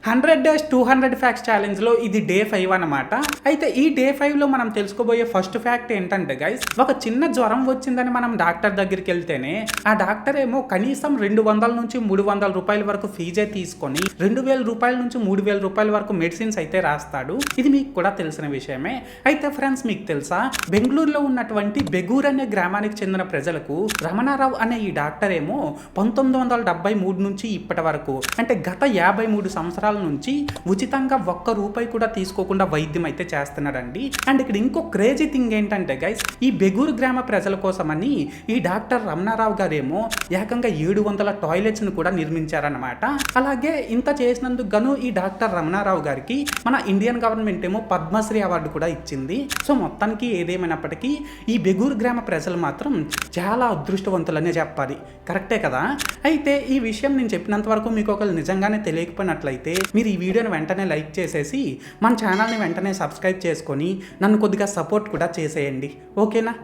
100 days 200 facts ఛాలెంజ్లో ఇది day 5 అనమాట. అయితే ఈ డే 5లో మనం తెలుసుకోబోయే ఫస్ట్ ఫ్యాక్ట్ ఏంటంటే గైస్, ఒక చిన్న జ్వరం వచ్చిందని మనం డాక్టర్ దగ్గరికి వెళ్తేనే ఆ డాక్టర్ ఏమో కనీసం 200 నుంచి 300 రూపాయల వరకు ఫీజే తీసుకొని 2000 రూపాయల నుంచి 3000 రూపాయల వరకు మెడిసిన్స్ అయితే రాస్తాడు. ఇది మీకు కూడా తెలిసిన విషయమే. అయితే ఫ్రెండ్స్, మీకు తెలుసా, బెంగళూరులో ఉన్నటువంటి బెగూర్ అనే గ్రామానికి చెందిన ప్రజలకు రమణారావు అనే ఈ డాక్టర్ ఏమో 1973 నుంచి ఇప్పటి వరకు, అంటే గత 53 సంవత్సరాల నుంచి ఉచితంగా ఒక్క రూపాయి కూడా తీసుకోకుండా వైద్యం అయితే చేస్తున్నాడండి. అండ్ ఇక్కడ ఇంకో క్రేజీ థింగ్ ఏంటంటే గైస్, ఈ బెగూరు గ్రామ ప్రజల కోసమని ఈ డాక్టర్ రమణారావు గారేమో ఏకంగా 700 టాయిలెట్స్ ను కూడా నిర్మించారనమాట. అలాగే ఇంత చేసినందుకు గాను ఈ డాక్టర్ రమణారావు గారికి మన ఇండియన్ గవర్నమెంట్ ఏమో పద్మశ్రీ అవార్డు కూడా ఇచ్చింది. సో మొత్తానికి ఏదేమైనప్పటికీ ఈ బెగూరు గ్రామ ప్రజలు మాత్రం చాలా అదృష్టవంతులనే చెప్పాలి. కరెక్టే కదా? అయితే ఈ విషయం నేను చెప్పినంత వరకు మీకు ఒకరు నిజంగానే తెలియకపోయినట్లయితే మీరు ఈ వీడియోని వెంటనే లైక్ చేసేసి మన ఛానల్ని వెంటనే సబ్స్క్రైబ్ చేసుకొని నన్ను కొద్దిగా సపోర్ట్ కూడా చేసేయండి. ఓకేనా?